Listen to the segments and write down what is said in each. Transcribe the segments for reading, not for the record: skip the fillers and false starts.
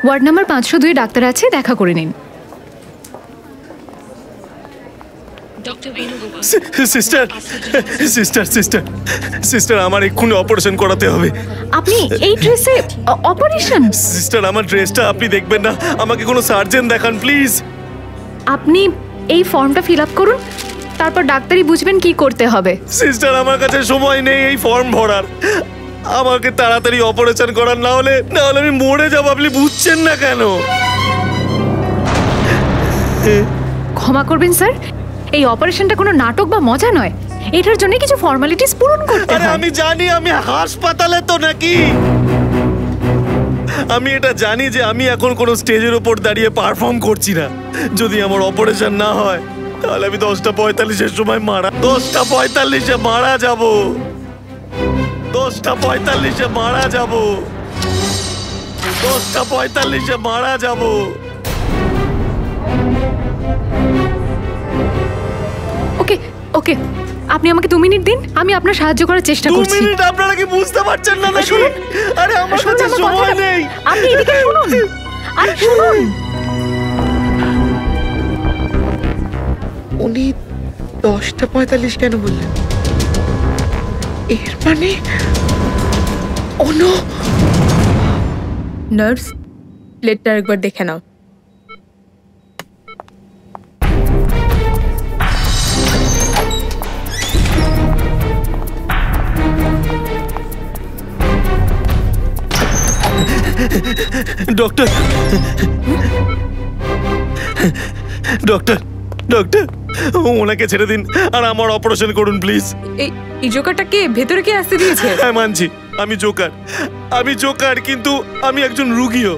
Ward number 502 doctor আছে, দেখা করে নিন। সিস্টার সিস্টার সিস্টার সিস্টার আমার এক্ষুনি অপারেশন করাতে হবে। আপনি এই ড্রেসে অপারেশন? সিস্টার আমার ড্রেসটা আপনি দেখবেন না, আমাকে কোনো সার্জন দেখান প্লিজ। আপনি এই ফর্মটা ফিল আপ করুন, তারপর ডাক্তারই বুঝবেন কি করতে হবে। সিস্টার আমার কাছে সময় নেই এই ফর্ম ভরার, আমাকে তাড়াতাড়ি অপারেশন করার, না হলে আমি মরে যাবো। আপনি বুঝছেন না কেন? ক্ষমা করবেন স্যার, এই অপারেশনটা কোনো নাটক বা মজা নয়, এটার জন্য কিছু ফর্মালিটিস পূরণ করতে হয়। আমি জানি, আমি হাসপাতালে তো নাকি, আমি এটা জানি যে আমি এখন কোনো স্টেজের উপর দাঁড়িয়ে পারফর্ম করছি না। যদি আমার অপারেশন না হয় তাহলে আমি 10:45-এর সময় 10:45-এ মারা যাব। 10:45-এ মারা যাব। 10:45-এ মারা যাব। ওকে ওকে, আপনি আমাকে 2 মিনিট দিন, আমি আপনার সাহায্য করার চেষ্টা করছি। 2 মিনিট? আপনারা কি বুঝতে পারছেন না নাকি? আরে আমার কাছে সময় নেই। আপনি এদিকে শুনুন, আরে শুনুন। উনি 10:45 কেন বললেন? এর মানে নার্স, প্লেটটা একবার দেখে নাও। ডক্টর ডক্টর ডক্টর ওনাকে ছেড়ে দিন আর আমার অপারেশন করুন প্লিজ। এই জোকারটা কে ভেতরে কে আসতে দিয়েছে? হ্যাঁ মানছি, আমি জোকার, কিন্তু আমি একজন রুগীও।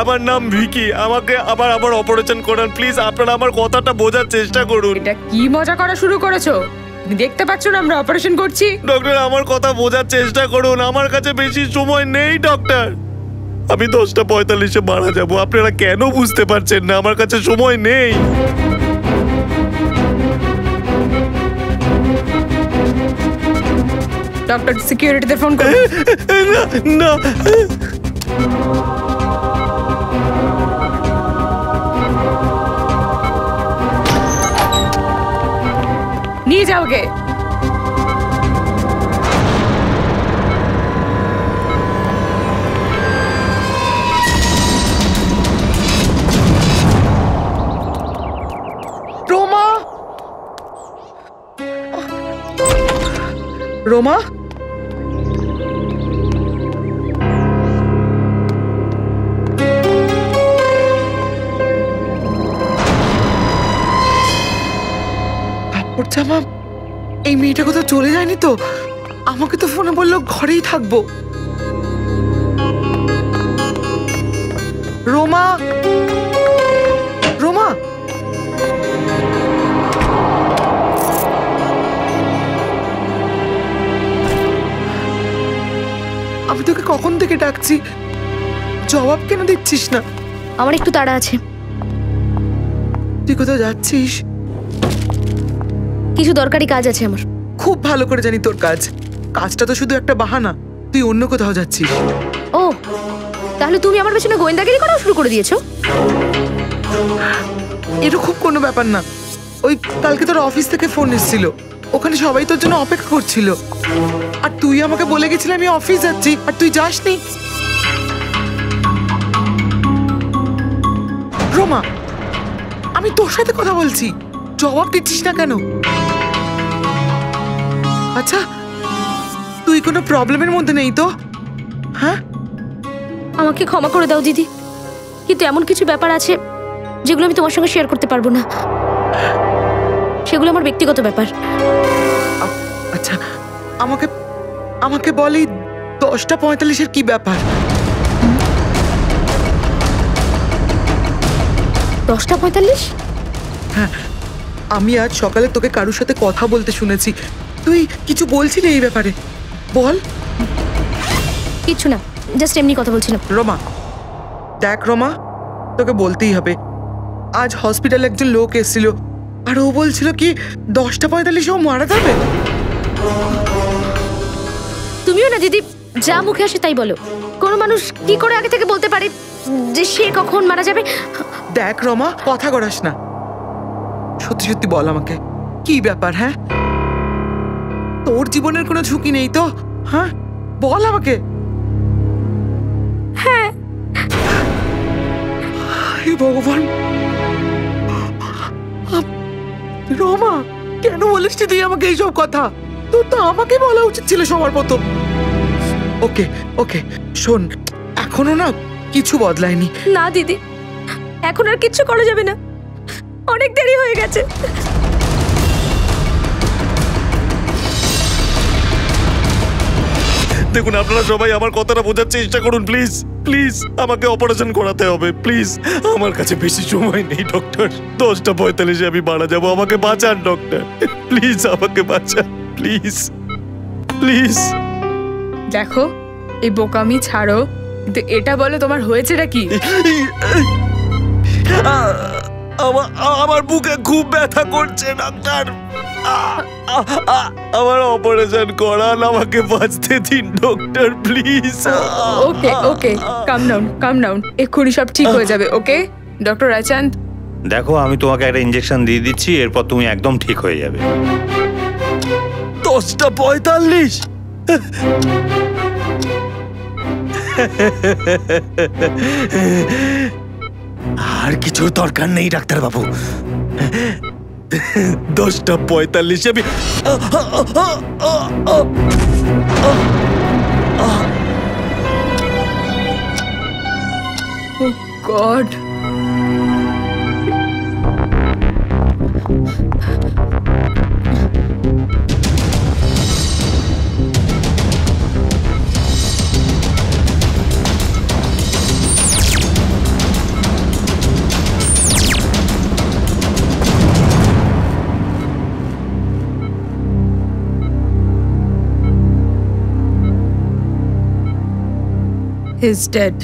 আমার নাম ভিকি, আমাকে আবার আমার অপারেশন করান প্লিজ। আপনারা আমার কথাটা বোঝার চেষ্টা করুন। এটা কি মজা করা শুরু করেছো? তুমি দেখতে পাচ্ছ না আমরা অপারেশন করছি? ডক্টর আমার কথা বোঝার চেষ্টা করুন, আমার কাছে বেশি সময় নেই ডক্টর। আমি 10:45-এ মারা যাব, আপনারা কেন বুঝতে পারছেন না? আমার কাছে সময় নেই। ডক্টর সিকিউরিটিতে ফোন করুন। না নিয়ে যাও গে। রোমা, কাপড় জামা, এই মেয়েটা কোথাও চলে যায়নি তো? আমাকে তো ফোনে বললো ঘরেই থাকবো। রোমা, রোমা, আমি তোকে কখন থেকে ডাকছি, জবাব কেন দিচ্ছিস না? আমার একটু তাড়া আছে। তুই কোথাও যাচ্ছিস? কিছু দরকারি কাজ আছে আমার। খুব ভালো করে জানি তোর কাজটা তো শুধু একটা বাহানা। তুই অন্য কোথাও যাচ্ছিস। ও, তাহলে তুমি আমার পেছনে গোয়েন্দাগিরি করা শুরু করে দিয়েছো? এরকম কোনো ব্যাপার না। ওই কালকে তোর অফিস থেকে ফোন এসেছিল, ওখানে সবাই তোর জন্য অপেক্ষা করছিল, আর তুই আমাকে বলে গেছিলি আমি অফিস যাচ্ছি, আর তুই যাসনি। রোমা, আমি তোর সাথে কথা বলছি, জবাব দিচ্ছিস না কেন? আচ্ছা, তুই কোনো প্রবলেমের মধ্যে নেই তো? হ্যাঁ, আমাকে ক্ষমা করে দাও দিদি, কিন্তু এমন কিছু ব্যাপার আছে যেগুলো আমি তোমার সঙ্গে শেয়ার করতে পারবো না। সেগুলো আমার ব্যক্তিগত ব্যাপার। আচ্ছা, আমাকে আমাকে বলি 10:45-এর কি ব্যাপার? 10:45? হ্যাঁ, আমি আজ সকালে তোকে কারোর সাথে কথা বলতে শুনেছি। তুই কিছু বলছিলি এই ব্যাপারে? বল। কিছু না, জাস্ট এমনি কথা বলছিলাম। রোমা, দেখ রোমা, তোকে বলতেই হবে, আজ হসপিটালে একজন লোক এসেছিল, আর ও বলছিল কি 10:45 ও মারা যাবে। তুমিও না দিদি, যা মুখে আসে তাই বলো। কোনো মানুষ কি করে আগে থেকে বলতে পারে যে সে কখন মারা যাবে। দেখ রমা, কথা করাস না, সত্যি সত্যি বল আমাকে কি ব্যাপার। হ্যাঁ, তোর জীবনের কোনো ঝুঁকি নেই তো? হ্যাঁ বল আমাকে। হ্যাঁ। হে ভগবান, রমা কেন বলিস তুই আমাকে এইসব কথা? তোর তো আমাকে বলা উচিত ছিল সবার প্রথম। ওকে ওকে শোন, এখনো না কিছু বদলায়নি। না দিদি, এখন আর কিচ্ছু করা যাবে না, অনেক দেরি হয়ে গেছে। দেখুন, আপনারা সবাই আমার কথাটা বোঝার চেষ্টা করুন প্লিজ। প্লিজ আমাকে অপারেশন করাতে হবে প্লিজ। আমার কাছে বেশি সময় নেই ডক্টর, 10:45 আমি মারা যাবো। আমাকে বাঁচান ডক্টর, প্লিজ আমাকে বাঁচান প্লিজ প্লিজ। দেখো, এই বোকামি ছাড়ো, কিন্তু এটা বলো তোমার হয়েছেটা কি? আমার বুকে খুব ব্যথা করছে ডাক্তার, আমার অপারেশন করান, আমাকে বাঁচতে দিন doctor please. Okay okay, calm down, এক্ষুনি সব ঠিক হয়ে যাবে। ওকে ডক্টর রায়চাঁদ, দেখো আমি তোমাকে একটা ইনজেকশন দিয়ে দিচ্ছি, এরপর তুমি একদম ঠিক হয়ে যাবে। 10:45? আর কিছুর দরকার নেই ডাক্তার বাবু, 10:45 আমি ও গড, he's dead.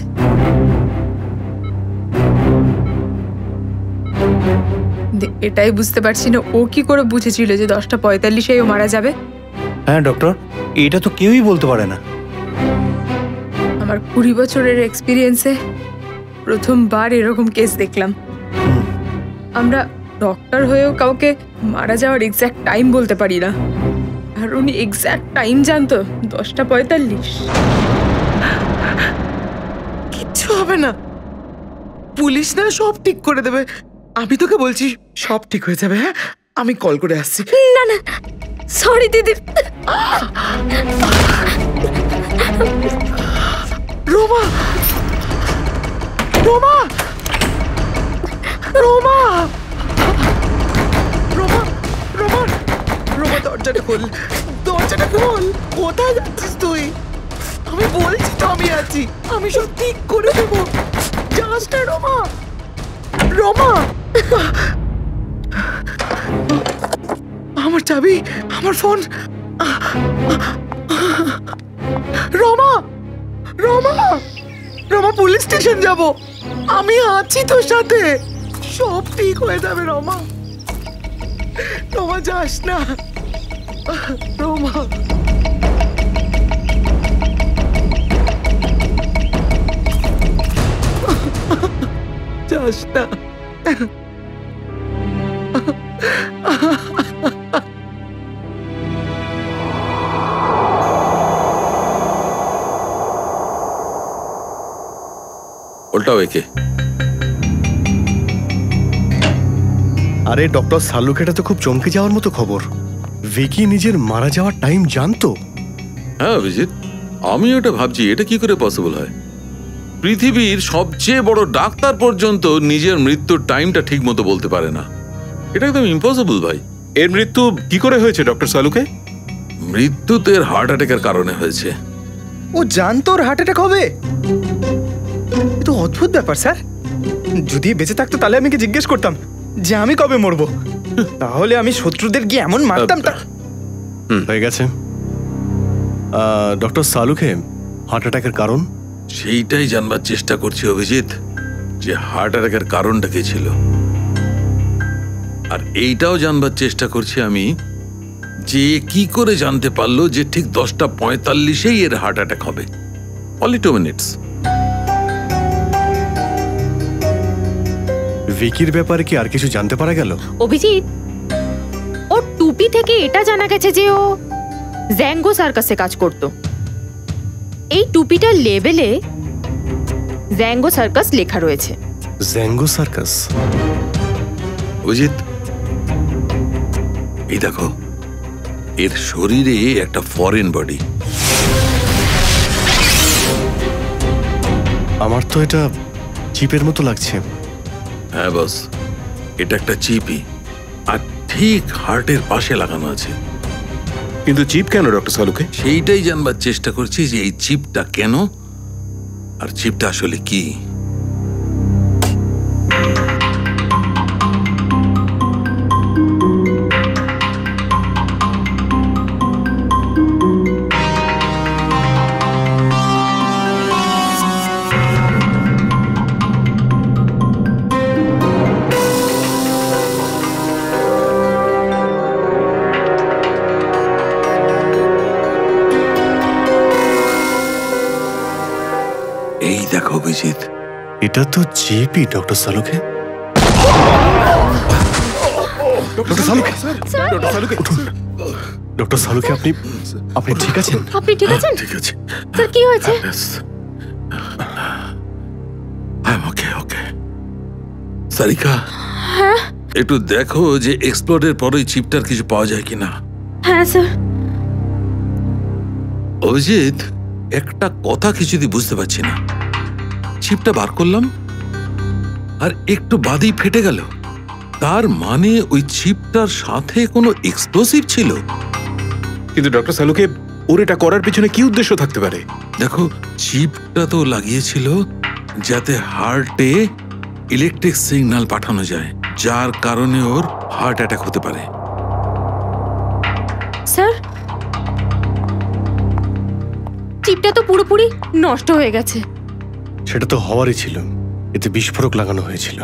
এটাই বুঝতে পারছি না, ও কি করে বুঝেছিল যে 10:45 ও মারা যাবে? হ্যাঁ ডক্টর, এটা তো কেউই বলতে পারে না। আমার 20 বছরের এক্সপিরিয়েন্সে প্রথমবার এরকম কেস দেখলাম। আমরা ডক্টর হয়েও কাউকে মারা যাওয়ার এক্স্যাক্ট টাইম বলতে পারি না, আর উনি এক্স্যাক্ট টাইম জানতো, 10:45। কিচ্ছু হবে না, পুলিশ না সব ঠিক করে দেবে। আমি তোকে বলছি সব ঠিক হয়ে যাবে। হ্যাঁ, আমি কল করে আসছি। না না, সরি দিদি। রোমা, রোমা, রোমা, রোমা, রোমা, রোমা, দরজাটা খোল, দরজাটা খোল। কোথায় যাচ্ছিস তুই? আমি বলছি তো আমি আছি, আমি সব ঠিক করে দেবো। যাস না রোমা, রোমা। আমার চাবি, আমার phone. Ruma, Ruma, Ruma, police station যাব। আমি আছি তোর সাথে, সব ঠিক হয়ে যাবে রোমা। রোমা যাস না, রোমা। যাস না। উল্টাও একে। আরে ডক্টর সালুক, এটা তো খুব চমকে যাওয়ার মতো খবর। ভিকি নিজের মারা যাওয়ার টাইম জানতো? হ্যাঁ অভিজিৎ, আমি এটা ভাবছি এটা কি করে পসিবল হয়। পৃথিবীর সবচেয়ে বড় ডাক্তার পর্যন্ত নিজের মৃত্যুর টাইমটা ঠিক মতো বলতে পারে না, এটা একদম ইম্পসিবল ভাই। এর মৃত্যু কি করে হয়েছে ডক্টর সালুকে? মৃত্যুতে হার্ট অ্যাটাকের কারণে হয়েছে। ও জানতো ওর হার্ট অ্যাটাক হবে? এ তো অদ্ভুত ব্যাপার স্যার। যদি বেঁচে থাকতো তাহলে আমি জিজ্ঞেস করতাম যে আমি কবে মরবো, তাহলে আমি শত্রুদের গিয়ে এমন মারতাম। হয়ে গেছে। ডক্টর সালুকে হার্ট অ্যাটাকের কারণ? সেইটাই জানবার চেষ্টা করছি অভিজিৎ, যে হার্ট অ্যাটাকের কারণটা কি ছিল। আর এইটাও জানবার চেষ্টা করছি আমি, যে কি করে জানতে পারলো যে ঠিক 10:45 এর হার্ট অ্যাটাক হবে। Only 2 minutes. ভিকির ব্যাপারে কি আর কিছু জানতে পারা গেল? অভিজিৎ, ওর টুপি থেকে এটা জানা গেছে যে ও জ্যাঙ্গো সার্কাসে কাজ করত। এই টুপিটার লেবেলে জ্যাঙ্গো সার্কাস লেখা রয়েছে। Zango circus? অভিজিৎ, এই দেখো, এর শরীরে একটা ফরেন বডি। আমার তো এটা চিপের মতো লাগছে। হ্যাঁ বস, এটা একটা চিপই, আর ঠিক হার্টের পাশে লাগানো আছে। কিন্তু চিপ কেন ডক্টর সালুকে? সেইটাই জানবার চেষ্টা করছি যে এই চিপটা কেন, আর চিপটা আসলে কি। এই দেখো অভিজিৎ, এটা তো চিপই ডক্টর সালুকে। ডক্টর সালুকে, ডক্টর সালুকে উঠুন। ডক্টর সালুকে, আপনি আপনি ঠিক আছেন? আপনি ঠিক আছেন? ঠিক আছে। স্যার কি হয়েছে? ওকে ওকে। সারিকা, একটু দেখো যে এক্সপ্লোডের পরে চিপটার কিছু পাওয়া যায় কিনা। হ্যাঁ স্যার। অভিজিৎ, একটা কথা কিছুতেই বুঝতে পারছি না। চিপটা বার করলাম আর একটু বাদেই ফেটে গেল। তার মানে ওই চিপটার সাথে কোনো এক্সপ্লোসিভ ছিল। কিন্তু ডক্টর সালুকে, ওর এটা করার পিছনে কি উদ্দেশ্য থাকতে পারে? দেখো, চিপটা তো লাগিয়েছিল যাতে হার্টে ইলেকট্রিক সিগন্যাল পাঠানো যায়, যার কারণে ওর হার্ট অ্যাটাক হতে পারে। স্যার, চিপটা তো পুরোপুরি নষ্ট হয়ে গেছে। সেটা তো হওয়ারই ছিল। এতে বিস্ফোরক লাগানো হয়েছিল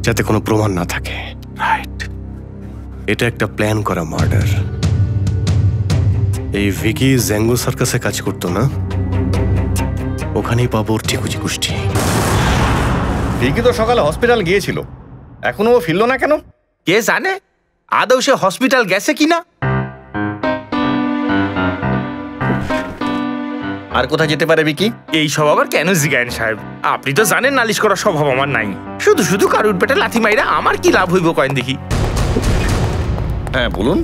যাতে কোনো প্রমাণ না থাকে। রাইট, এটা একটা প্ল্যান করা মার্ডার। এই ভিকি জ্যাঙ্গো সার্কাসে কাজ করতো না? ওখানেই পাবো ওর ঠিকুজি গোষ্ঠী। ভিকি তো সকালে হসপিটাল গিয়েছিল, এখনো ও ফিরলো না কেন? কে জানে আদৌ সে হসপিটাল গেছে কিনা। আর কোথায় যেতে পারে ভিকি? এই সব আবার কেন জিগায়েন সাহেব? আপনি তো জানেন নালিশ করার স্বভাব আমার নাই। শুধু শুধু কারুর পেটে লাথি মাইরা আমার কি লাভ হইব কয়েন দেখি। হ্যাঁ বলুন।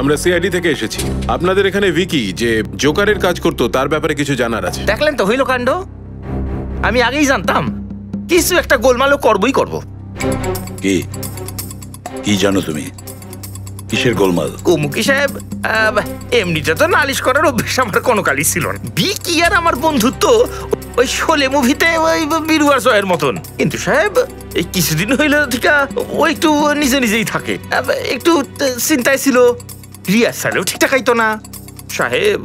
আমরা সিআইডি থেকে এসেছি। আপনাদের এখানে ভিকি যে জোকারের কাজ করতো তার ব্যাপারে কিছু জানার আছে। দেখলেন তো হইল কাণ্ড। আমি আগেই জানতাম কিছু একটা গোলমালও করবই করব। কি কি জানো তুমি? কিসের গোলমাল? কুমুকি সাহেব, এমনিতে তো নালিশ করার অভ্যেস আমার কোনো কালই ছিল না। বিকি আর আমার বন্ধুত্ব ওই শোলে মুভিতে ওই বিরুয়ার জয়ের মতন। কিন্তু সাহেব, এই কিছুদিন হইল ঠিক ও একটু নিজে নিজেই থাকে, একটু চিন্তায় ছিল। রিহার্সালেও ঠিকঠাক আইতো না সাহেব,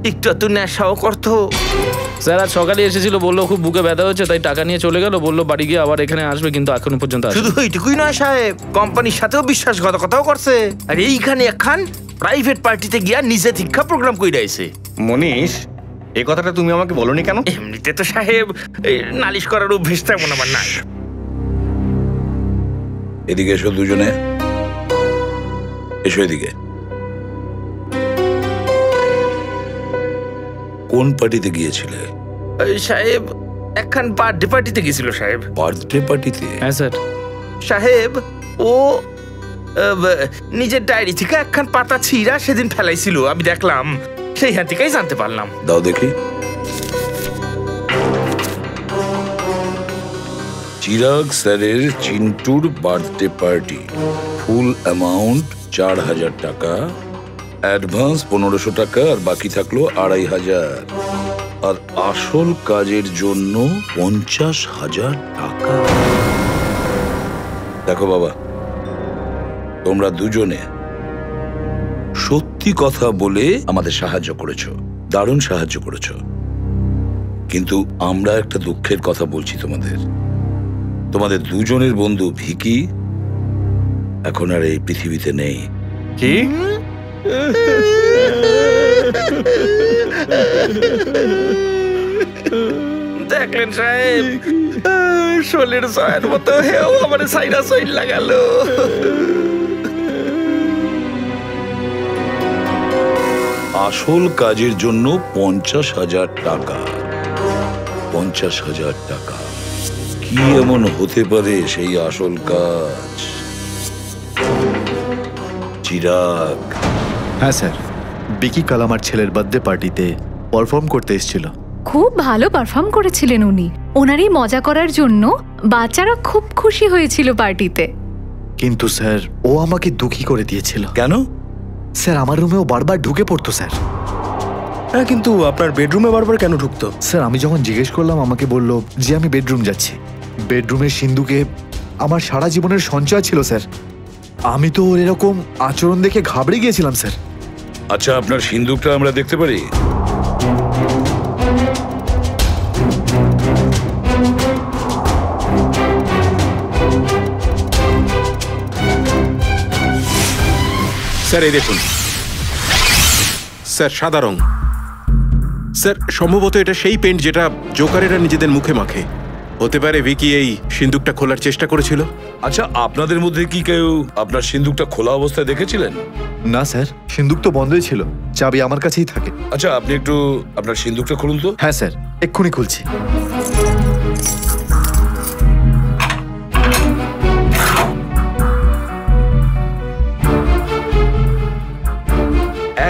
একটু এত নেশাও করতো। স্যার আজ সকালে এসেছিল, বললো খুব বুকে ব্যথা হচ্ছে, তাই টাকা নিয়ে চলে গেল। বললো বাড়ি গিয়ে আবার এখানে আসবে, কিন্তু এখনো পর্যন্ত আসেনি। শুধু এইটুকুই নয় সাহেব, কোম্পানির সাথেও বিশ্বাসঘাতকতাও করছে। আর এইখানে একখান প্রাইভেট পার্টিতে গিয়া নিজে দীক্ষা প্রোগ্রাম কইরা আইছে। মনীষ, এই কথাটা তুমি আমাকে বলনি কেন? এমনিতে তো সাহেব নালিশ করার অভ্যেস তেমন আমার নাই। এদিকে এসো দুজনে, এসো এদিকে। কোন পার্টিতে গিয়েছিলে? সাহেব, একখান বার্থডে পার্টিতে গেছিল সাহেব। বার্থডে পার্টিতে? হ্যাঁ স্যার। সাহেব, ও নিজের ডায়েরি থেকে একখান পাতা ছিঁড়া সেদিন ফেলাইছিল, আমি দেখলাম। সেইখান থেকেই জানতে পারলাম। দাও দেখি। চিরাগ স্যারের চিন্টুর বার্থডে পার্টি, ফুল অ্যামাউন্ট 4000 টাকা, অ্যাডভান্স 1500 টাকা, আর বাকি থাকলো 2500, আর আসল কাজের জন্য 50,000 টাকা। দেখো বাবা, তোমরা দুজনে সত্যি কথা বলে আমাদের সাহায্য করেছো, দারুণ সাহায্য করেছো। কিন্তু আমরা একটা দুঃখের কথা বলছি তোমাদের। তোমাদের দুজনের বন্ধু ভিকি এখন আর এই পৃথিবীতে নেই। কি? দেখলেন সাহেব, শোলের সয়ের মতো হেও আমার সাইরা সইল লাগালো। আসল কাজের জন্য 50,000 টাকা। 50,000 টাকা কি এমন হতে পারে সেই আসল কাজ? চিরাগ। হ্যাঁ স্যার, বিকি কাল আমার ছেলের বার্থডে পার্টিতে পারফর্ম করতে এসেছিল। খুব ভালো পারফর্ম করেছিলেন উনি। ওনারই মজা করার জন্য বাচ্চারা খুব খুশি হয়েছিল পার্টিতে। কিন্তু স্যার ও আমাকে দুঃখী করে দিয়েছিল। কেন? স্যার আমার রুমেও বারবার ঢুকে পড়তো স্যার। হ্যাঁ, কিন্তু আপনার বেডরুমে বারবার কেন ঢুকতো? স্যার আমি যখন জিজ্ঞেস করলাম আমাকে বলল যে আমি বেডরুম যাচ্ছি। বেডরুমের সিন্ধুকে আমার সারা জীবনের সঞ্চয় ছিল স্যার। আমি তো ওর এরকম আচরণ দেখে ঘাবড়ে গিয়েছিলাম স্যার। আচ্ছা, আপনার সিন্দুকটা আমরা দেখতে পারি? স্যার এই দেখুন স্যার, সাদা রং। স্যার সম্ভবত এটা সেই পেন্ট যেটা জোকারেরা নিজেদের মুখে মাখে। হতে পারে ভিকি এই সিন্দুকটা খোলার চেষ্টা করেছিল। আচ্ছা, আপনাদের মধ্যে কি কেউ আপনার সিন্দুকটা খোলা অবস্থায় দেখেছিলেন? না স্যার, সিন্দুক তো বন্ধই ছিল, চাবি আমার কাছেই থাকে। আচ্ছা, আপনি একটু আপনার সিন্দুকটা খুলুন তো। হ্যাঁ স্যার, এক্ষুনি খুলছি।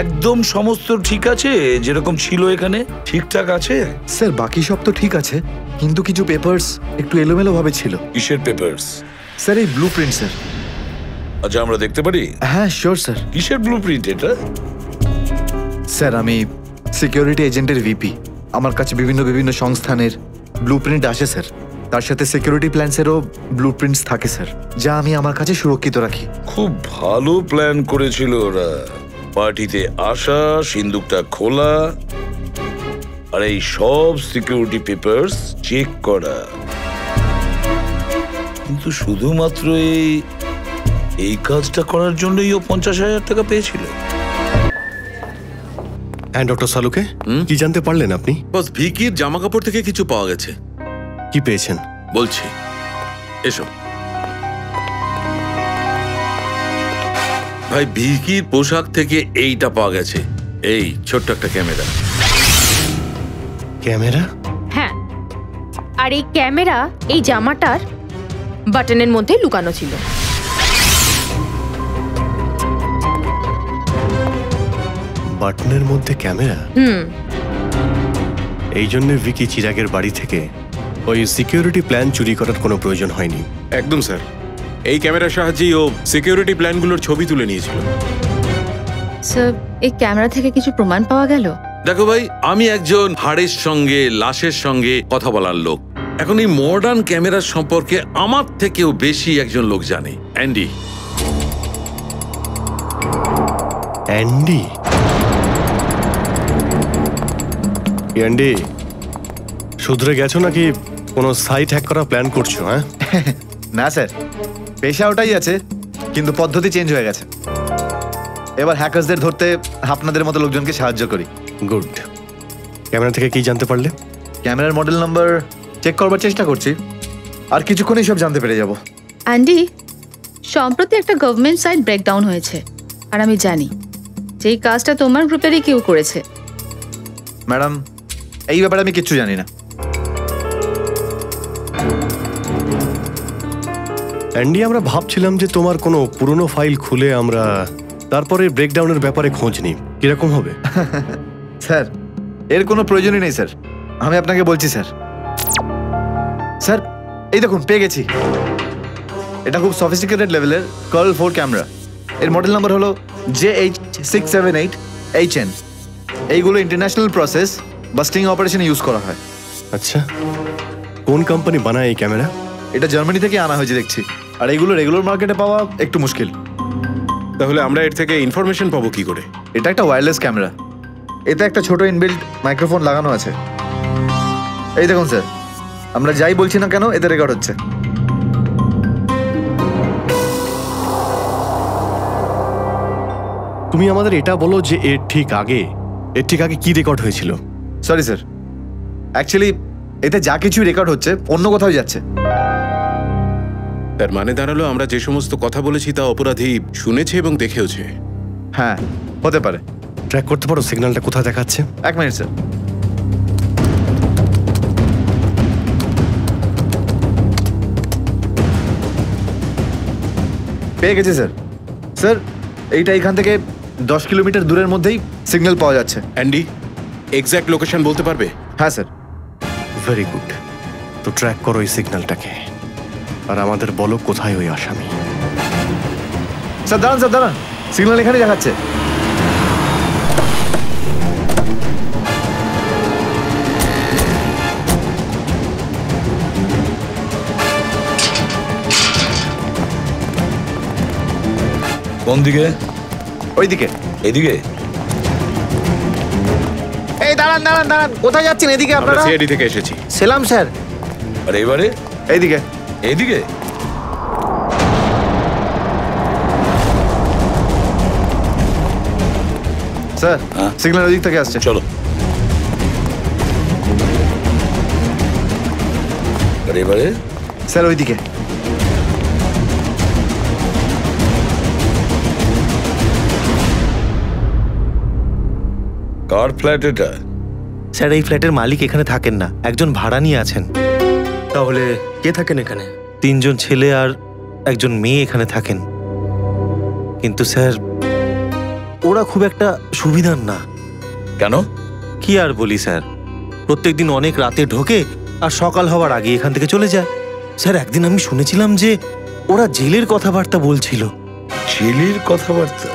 একদম সমস্ত ঠিক আছে যেরকম ছিল এখানে? ঠিকঠাক আছে? স্যার বাকি সব তো ঠিক আছে, কিন্তু কিছু পেপারস একটু এলোমেলো ভাবে ছিল। কিসের পেপারস? স্যার এই ব্লু প্রিন্ট স্যার। আচ্ছা, আমরা দেখতে পারি? হ্যাঁ শিওর স্যার। কিসের ব্লু প্রিন্ট এটা? স্যার আমি সিকিউরিটি এজেন্টের ভিপি। আমার কাছে বিভিন্ন বিভিন্ন সংস্থানের ব্লু প্রিন্ট আসে স্যার। তার সাথে সিকিউরিটি প্ল্যানসেরও ব্লু প্রিন্টস থাকে স্যার, যা আমি আমার কাছে সুরক্ষিত রাখি। খুব ভালো প্ল্যান করেছিল ওরা। পার্টিতে আসা, সিন্দুকটা খোলা, আর এই সব সিকিউরিটি পেপারস চেক করা। কিন্তু শুধুমাত্র এই কাজটা করার জন্যই ও 50,000 টাকা পেয়েছিল। হ্যাঁ ডক্টর সালুকে, কি জানতে পারলেন আপনি? বস, ভিকির জামা কাপড় থেকে কিছু পাওয়া গেছে। কি পেয়েছেন? বলছি, এসো। ভাই, ভিকির পোশাক থেকে এইটা পাওয়া গেছে, এই ছোট্ট একটা ক্যামেরা। ক্যামেরা? হ্যাঁ, আর এই ক্যামেরা এই জামাটার বাটনের মধ্যে লুকানো ছিল। বাটনের মধ্যে ক্যামেরা? এই জন্য ভিকি চিরাগের বাড়ি থেকে ওই সিকিউরিটি প্ল্যান চুরি করার কোনো প্রয়োজন হয়নি। একদম স্যার, এই ক্যামেরার সাহায্যেই ও সিকিউরিটি প্ল্যানগুলোর ছবি তুলে নিয়েছিল। স্যার এই ক্যামেরা থেকে কিছু প্রমাণ পাওয়া গেল? দেখো ভাই, আমি একজন হাড়ের সঙ্গে লাশের সঙ্গে কথা বলার লোক। এখন এই মডার্ন ক্যামেরার সম্পর্কে আমার থেকেও বেশি একজন লোক জানে, অ্যান্ডি। অ্যান্ডি? অ্যান্ডি, শুধরে গেছো নাকি কোনো সাইট হ্যাক করা প্ল্যান করছো? হ্যাঁ না স্যার, পেশা ওটাই আছে, কিন্তু পদ্ধতি চেঞ্জ হয়ে গেছে। এবার হ্যাকারসদের ধরতে আপনাদের মতো লোকজনকে সাহায্য করি। গুড। ক্যামেরা থেকে কি জানতে পারলে? ক্যামেরার মডেল নাম্বার চেক করবার চেষ্টা করছি, আর কিছুক্ষণই সব জানতে পেরে যাব। অ্যান্ডি, সম্প্রতি একটা গভর্নমেন্ট সাইট ব্রেকডাউন হয়েছে, আর আমি জানি যেই কাজটা তোমার গ্রুপেরই কেউ করেছে। ম্যাডাম, এই ব্যাপারে আমি কিচ্ছু জানি না। অ্যান্ডি, আমরা ভাবছিলাম যে তোমার কোনো পুরনো ফাইল খুলে আমরা তারপরে ব্রেকডাউনের ব্যাপারে খোঁজ নিই, কিরকম হবে? স্যার এর কোনো প্রয়োজনই নেই স্যার, আমি আপনাকে বলছি স্যার। স্যার এই দেখুন, পেয়ে গেছি। এটা খুব সফিস্টিকেটেড লেভেলের কার্ল 4 ক্যামেরা। এর মডেল নাম্বার হলো JH678HN। এইগুলো ইন্টারন্যাশনাল প্রসেস বাস্টিং অপারেশনে ইউজ করা হয়। আচ্ছা, কোন কোম্পানি বানায় এই ক্যামেরা? এটা জার্মানি থেকে আনা হয়েছে দেখছি, আর এইগুলো রেগুলার মার্কেটে পাওয়া একটু মুশকিল। তাহলে আমরা এর থেকে ইনফরমেশন পাবো কি করে? এটা একটা ওয়্যারলেস ক্যামেরা, এতে একটা ছোট ইনবিল্ট মাইক্রোফোন লাগানো আছে। এই দেখুন স্যার, আমরা যাই বলছি না কেন এতে রেকর্ড হচ্ছে। তুমি আমাদের এটা বলো যে এর ঠিক আগে কি রেকর্ড হয়েছিল? সরি স্যার, অ্যাকচুয়ালি এতে যা কিছু রেকর্ড হচ্ছে অন্য কোথাও যাচ্ছে। তার মানে দাঁড়ালো আমরা যে সমস্ত কথা বলেছি তা অপরাধী শুনেছে এবং দেখেওছে। হ্যাঁ, হতে পারে। ট্র্যাক করতে পারো সিগন্যালটা কোথায় দেখাচ্ছে? 1 মিনিট স্যার। পেয়ে গেছি স্যার। স্যার এইটা এখান থেকে 10 কিলোমিটার দূরের মধ্যেই সিগন্যাল পাওয়া যাচ্ছে। অ্যান্ডি, এক্স্যাক্ট লোকেশন বলতে পারবে? হ্যাঁ স্যার। Very good. তো ট্র্যাক করো এই সিগন্যালটাকে, আর আমাদের বলো কোথায় ওই আসামি। স্যার দাঁড়ান, স্যার দাঁড়ান, সিগন্যাল এখানে দেখাচ্ছে। কোন দিকে? ওইদিকে। এদিকে? এই দাঁড়ান দাঁড়ান দাঁড়ান, কোথায় যাচ্ছেন? এদিকে আমরা আপনারা? সিআইডি থেকে এসেছি। সেলাম স্যার। আর এবারে? এইদিকে। এইদিকে? স্যার সিগন্যাল ওইদিক থেকে আসছে। চলো। আর এবারে? স্যার ওইদিকে। কার ফ্ল্যাট এটা? স্যার এই ফ্ল্যাটের মালিক এখানে থাকেন না, একজন ভাড়া নিয়ে আছেন। তাহলে কে থাকেন এখানে? 3 জন ছেলে আর একজন মেয়ে এখানে থাকেন। কিন্তু স্যার ওরা খুব একটা সুবিধার না। কেন? কি আর বলি স্যার, প্রত্যেকদিন অনেক রাতে ঢোকে আর সকাল হওয়ার আগে এখান থেকে চলে যায়। স্যার একদিন আমি শুনেছিলাম যে ওরা জেলের কথাবার্তা বলছিল। জেলের কথাবার্তা?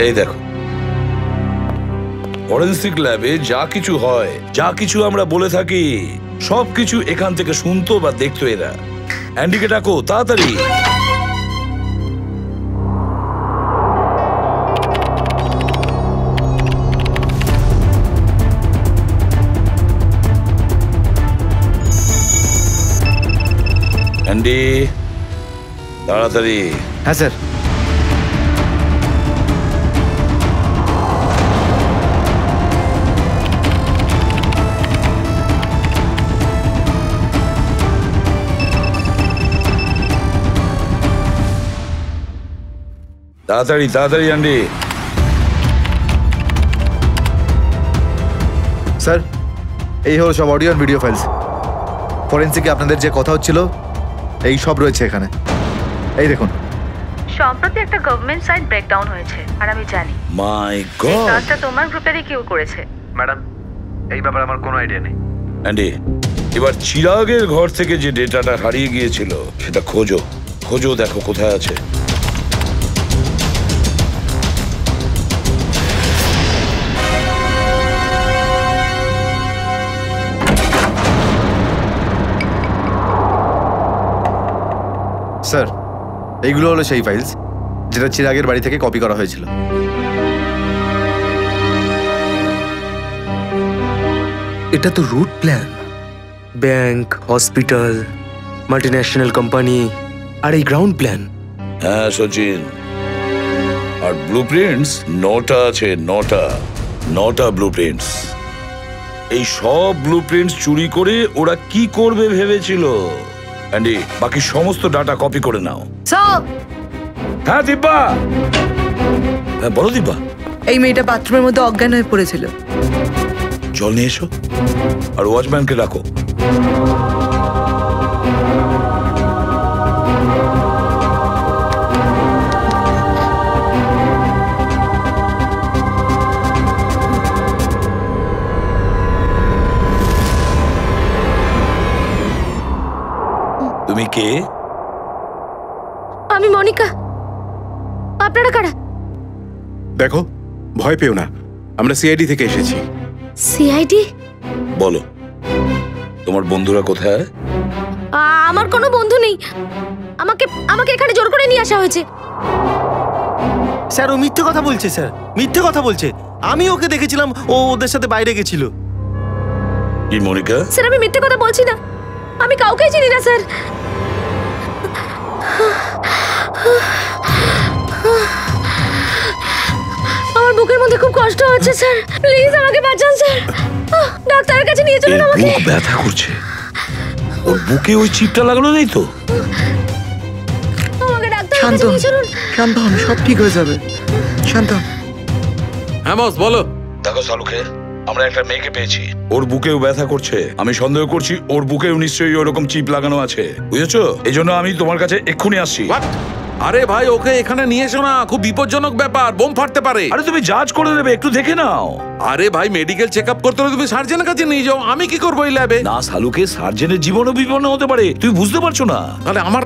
এই দেখো, ফরেন্সিক ল্যাবে যা কিছু হয়, যা কিছু আমরা বলে থাকি, সবকিছু এখান থেকে শুনতো বা দেখতো এরা। অ্যান্ডিকে ডাকো তাড়াতাড়ি। অ্যান্ডি তাড়াতাড়ি। হ্যাঁ স্যার। তাড়াতাড়ি তাড়াতাড়ি অ্যান্ডি। স্যার এই হলো সব অডিও আর ভিডিও ফাইলস। ফরেন্সিকে আপনাদের যে কথা হচ্ছিল এই সব রয়েছে এখানে। এই দেখুন। সম্প্রতি একটা গভর্নমেন্ট সাইট ব্রেকডাউন হয়েছে, আর আমি জানি মাই এই গড। কাজটা তোমার গ্রুপেরই কেউ করেছে। ম্যাডাম এই ব্যাপারে আমার কোনো আইডিয়া নেই। অ্যান্ডি এবার চিরাগের ঘর থেকে যে ডেটাটা হারিয়ে গিয়েছিল সেটা খোঁজো, খোঁজো, দেখো কোথায় আছে। স্যার এইগুলো হলো সেই ফাইলস যেটা চিরাগের বাড়ি থেকে কপি করা হয়েছিল। এটা তো route plan. Bank, hospital, multinational company আর এই গ্রাউন্ড প্ল্যান। হ্যাঁ সচিন, আর ব্লুপ্রিন্টস 9টা আছে, 9টা ব্লুপ্রিন্টস। এই সব ব্লুপ্রিন্টস চুরি করে ওরা কি করবে ভেবেছিল। অ্যান্ডি বাকি সমস্ত ডাটা কপি করে নাও। হ্যাঁ দিব্যা। হ্যাঁ বলো দিব্যা। এই মেয়েটা বাথরুমের মধ্যে অজ্ঞান হয়ে পড়েছিল। জল নিয়ে এসো আর ওয়াচম্যানকে রাখো। তুমি কে? আমি মনিকা। আপনারা কারা? দেখো ভয় পেও না, আমরা সিআইডি থেকে এসেছি। সিআইডি? বলো। তোমার বন্ধুরা কোথায়? আমার কোনো বন্ধু নেই, আমাকে আমাকে এখানে জোর করে নিয়ে আসা হয়েছে। স্যার ও মিথ্যে কথা বলছে, স্যার মিথ্যে কথা বলছে। আমি ওকে দেখেছিলাম, ও ওদের সাথে বাইরে গেছিল। কি মনিকা? স্যার আমি মিথ্যে কথা বলছি না, আমি কাউকেই চিনি না স্যার। আমার বুকের মধ্যে খুব কষ্ট হচ্ছে স্যার, প্লিজ আমাকে বাঁচান স্যার। ডাক্তারের কাছে নিয়ে চলুন আমাকে। বুক ব্যথা করছে, ওর বুকে ওই চিপটা লাগানো নেই তো? আমাকে ডাক্তারের শান্ত কাছে নিয়ে চলুন। শান্ত হন, সব ঠিক হয়ে যাবে। শান্ত হন। হ্যাঁ বস বলো। দেখো সালুকে, আমরা একটা মেয়েকে পেয়েছি, ওর বুকেও ব্যথা করছে। আমি সন্দেহ করছি ওর বুকেও নিশ্চয়ই ওরকম চিপ লাগানো আছে, বুঝেছো? এই জন্য আমি তোমার কাছে এক্ষুনি আসছি। আরে ভাই ওকে এখানে নিয়ে এসো না, খুব বিপজ্জনক ব্যাপার, বোম ফাটতে পারে। আরে তুমি জাজ করে নেবে, একটু দেখে নাও। আরে ভাই মেডিকেল চেকআপ করতে হলে তুমি সার্জনের কাছে নিয়ে যাও, আমি কি করবো এই ল্যাবে? না সালুকে, সার্জনের জীবনও বিপন্ন হতে পারে, তুমি বুঝতে পারছো না? তাহলে আমার,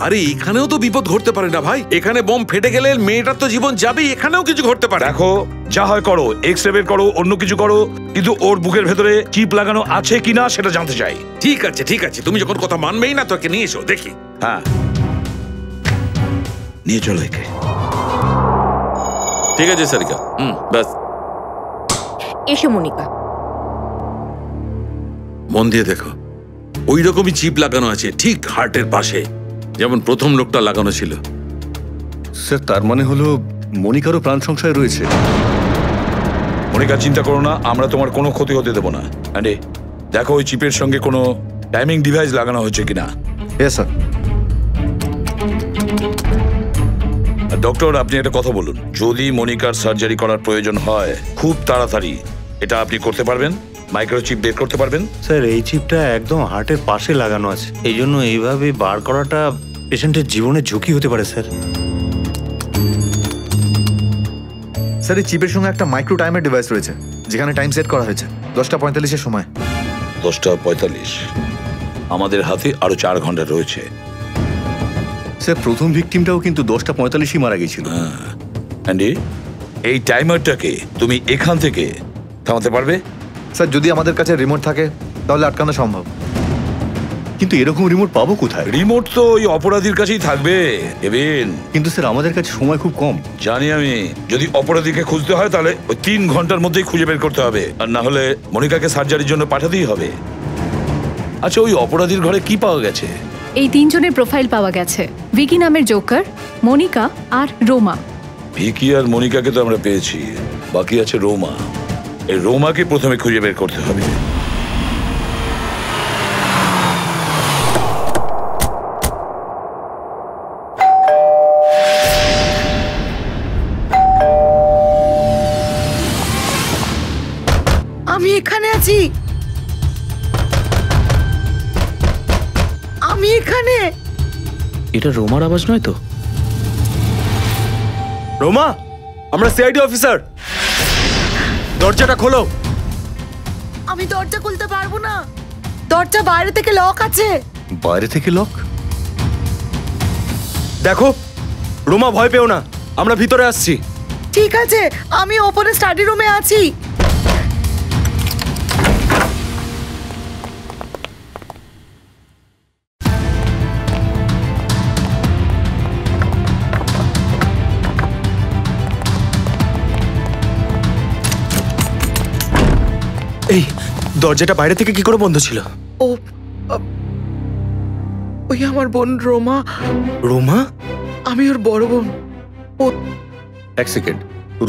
আরে এখানেও তো বিপদ ঘটতে পারে না ভাই? এখানে বোম ফেটে গেলে মেয়েটার তো জীবন যাবেই, এখানেও কিছু ঘটতে পারে। দেখো যা হয় করো, এক্স রে বের করো, অন্য কিছু করো, কিন্তু ওর বুকের ভেতরে চিপ লাগানো আছে কিনা সেটা জানতে চাই। ঠিক আছে ঠিক আছে, তুমি যখন কথা মানবেই না তোকে নিয়ে এসো দেখি। হ্যাঁ নিয়ে চলো একে। ঠিক আছে সারিকা, ব্যাস। এসো মনিকা। মন দিয়ে দেখো, ওই রকমই চিপ লাগানো আছে ঠিক হার্টের পাশে, যেমন প্রথম লোকটা লাগানো ছিল। স্যার তার মানে হলো মনিকারও প্রাণ সংশয় রয়েছে। মনিকা চিন্তা করো না, আমরা তোমার কোনো ক্ষতি হতে দেবো না। আরে দেখো ওই চিপের সঙ্গে কোনো টাইমিং ডিভাইস লাগানো হচ্ছে কিনা। Yes sir. ডক্টর আপনি একটা কথা বলুন, যদি মনিকার সার্জারি করার প্রয়োজন হয় খুব তাড়াতাড়ি, এটা আপনি করতে পারবেন? মাইক্রোচিপ বের করতে পারবেন? স্যার এই চিপটা একদম হার্টের পাশে লাগানো আছে, এই জন্য এইভাবে বার করাটা পেশেন্টের জীবনের ঝুঁকি হতে পারে স্যার। স্যার এই চিপের সঙ্গে একটা মাইক্রো টাইমার ডিভাইস রয়েছে, যেখানে টাইম সেট করা হয়েছে 10:45-এর সময়। 10:45? আমাদের হাতে আরো 4 ঘন্টা রয়েছে। স্যার প্রথম ভিকটিমটাও কিন্তু 10:45-ই মারা গেছিল। অ্যান্ডি এই টাইমারটাকে তুমি এখান থেকে থামাতে পারবে? স্যার যদি আমাদের কাছে রিমোট থাকে তাহলে আটকানো সম্ভব। কিন্তু এরকম রিমোট পাবো কোথায়? রিমোট তো ওই অপরাধীর কাছেই থাকবে কেবিন। কিন্তু স্যার আমাদের কাছে সময় খুব কম। জানি আমি, যদি অপরাধীকে খুঁজতে হয় তাহলে ওই 3 ঘন্টার মধ্যেই খুঁজে বের করতে হবে, আর না হলে মনিকাকে সার্জারির জন্য পাঠাতেই হবে। আচ্ছা ওই অপরাধীর ঘরে কি পাওয়া গেছে? এই 3 জনের প্রোফাইল পাওয়া গেছে, ভিকি নামের জোকার, মনিকা আর রোমা। ভিকি আর মনিকাকে তো আমরা পেয়েছি, বাকি আছে রোমা। এই রোমাকে প্রথমে খুঁজে বের করতে হবে। আমি এখানে আছি, আমি এখানে। এটা রোমার আওয়াজ নয় তো? রোমা, আমরা সিআইডি অফিসার, দরজাটা খোলো। আমি দরজা খুলতে পারবো না, দরজা বাইরে থেকে লক আছে। বাইরে থেকে লক? দেখো রোমা, ভয় পেও না, আমরা ভিতরে আসছি। ঠিক আছে, আমি ওপরে স্টাডি রুমে আছি। এই দরজাটা বাইরে থেকে কি করে বন্ধ ছিল? ও ওই আমার বোন রোমা। রোমা? আমি ওর বড় বোন। ও এক সেকেন্ড,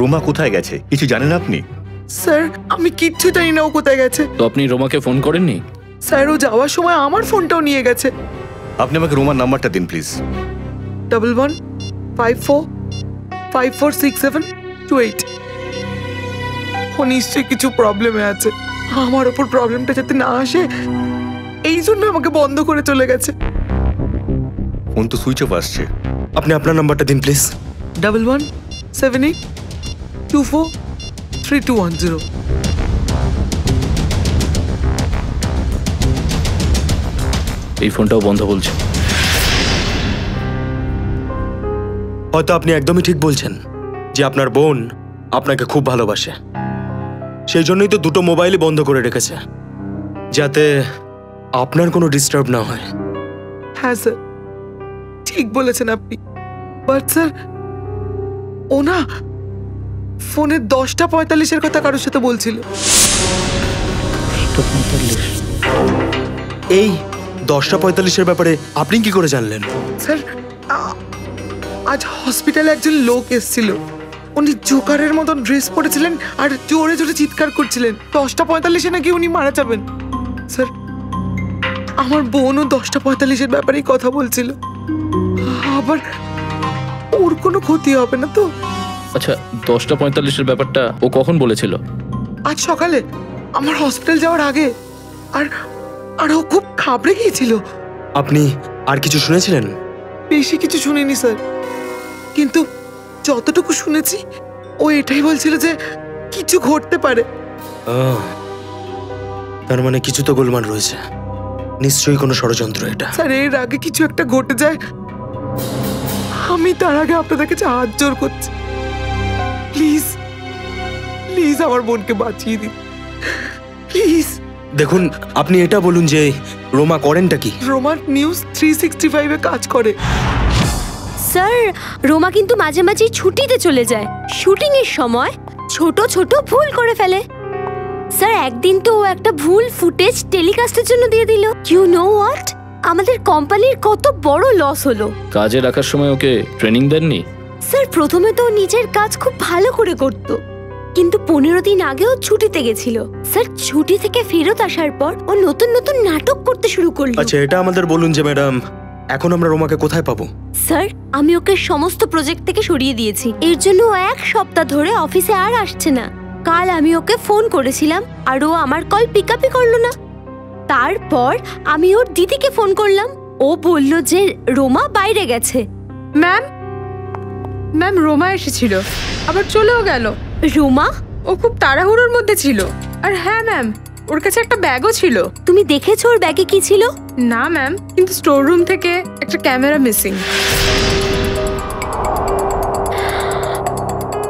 রোমা কোথায় গেছে কিছু জানেন আপনি? স্যার আমি কিচ্ছু জানি না ও কোথায় গেছে। তো আপনি রোমাকে ফোন করেননি? স্যার ও যাওয়ার সময় আমার ফোনটাও নিয়ে গেছে। আপনি আমাকে রোমার নাম্বারটা দিন প্লিজ। 1154546728। ও নিশ্চয়ই কিছু প্রবলেমে আছে, আমার ওপর প্রবলেমটা যাতে না আসে এই জন্য আমাকে বন্ধ করে চলে গেছে। ফোন তো সুইচ অফ আসছে। আপনি আপনার নাম্বারটা দিন প্লিজ। 1178243210। এই ফোনটাও বন্ধ বলছে। হয়তো আপনি একদমই ঠিক বলছেন যে আপনার বোন আপনাকে খুব ভালোবাসে, সেই জন্যই তো দুটো মোবাইলই বন্ধ করে রেখেছে, যাতে আপনার কোনো ডিস্টার্ব না হয়। হ্যাঁ স্যার, ঠিক বলেছেন আপনি। বাট স্যার, ও না ফোনে 10:45 কথা কারোর সাথে বলছিল। এই 10:45 ব্যাপারে আপনি কি করে জানলেন? স্যার, আজ হসপিটালে একজন লোক এসেছিল। উনি জোকারের মতন ড্রেস পরেছিলেন আর জোরে জোরে চিৎকার করছিলেন 10:45 নাকি উনি মারা যাবেন। স্যার, আমার বোনও 10:45 ব্যাপারেই কথা বলছিল। আবার ওর কোনো ক্ষতি হবে না তো? আচ্ছা, 10:45 ব্যাপারটা ও কখন বলেছিল? আজ সকালে আমার হসপিটাল যাওয়ার আগে। আর আর ও খুব ঘাবড়ে গিয়েছিল। আপনি আর কিছু শুনেছিলেন? বেশি কিছু শুনিনি স্যার, কিন্তু যতটুকু শুনেছি ও এটাই বলছিল যে কিছু ঘটতে পারে। তার মানে কিছু তো গোলমাল রয়েছে, নিশ্চয়ই কোনো ষড়যন্ত্র এটা। স্যার, এর আগে কিছু একটা ঘটে যায়, আমি তার আগে আপনাদের কাছে হাত জোড় করছি। প্লিজ প্লিজ আমার বোনকে বাঁচিয়ে দিন, প্লিজ। দেখুন, আপনি এটা বলুন যে রোমা করেনটা কি? রোমা নিউজ 365-এ কাজ করে। স্যার, রোমা কিন্তু মাঝে মাঝে ছুটিতে চলে যায়। শুটিং এর সময় ছোট ছোট ভুল করে ফেলে। স্যার, একদিন তো ও একটা ভুল ফুটেজ টেলিকাস্টের জন্য দিয়ে দিল। ইউ নো হোয়াট, আমাদের কোম্পানির কত বড় লস হলো। কাজে রাখার সময় ওকে ট্রেনিং দেননি? স্যার, প্রথমে তো নিজের কাজ খুব ভালো করে করত, কিন্তু 15 দিন আগেও ছুটিতে গেছিল। স্যার, ছুটি থেকে ফেরত আসার পর ও নতুন নতুন নাটক করতে শুরু করলো। আচ্ছা, এটা আমাদের বলুন যে ম্যাডাম, এখন আমরা রোমাকে কোথায় পাবো? স্যার, আমি ওকে সমস্ত প্রজেক্ট থেকে সরিয়ে দিয়েছি। এর জন্য 1 সপ্তাহ ধরে অফিসে আর আসছে না। কাল আমি ওকে ফোন করেছিলাম আর ও আমার কল পিকআপই করলো না। তারপর আমি ওর দিদিকে ফোন করলাম, ও বলল যে রোমা বাইরে গেছে। ম্যাম, রোমা এসেছিল, আবার চলেও গেল। রোমা? ও খুব তাড়াহুড়োর মধ্যে ছিল। আর হ্যাঁ ম্যাম, ওর কাছে একটা ব্যাগও ছিল। তুমি দেখেছো ওর ব্যাগে কি ছিল? না ম্যাম, কিন্তু স্টোর রুম থেকে একটা ক্যামেরা মিসিং।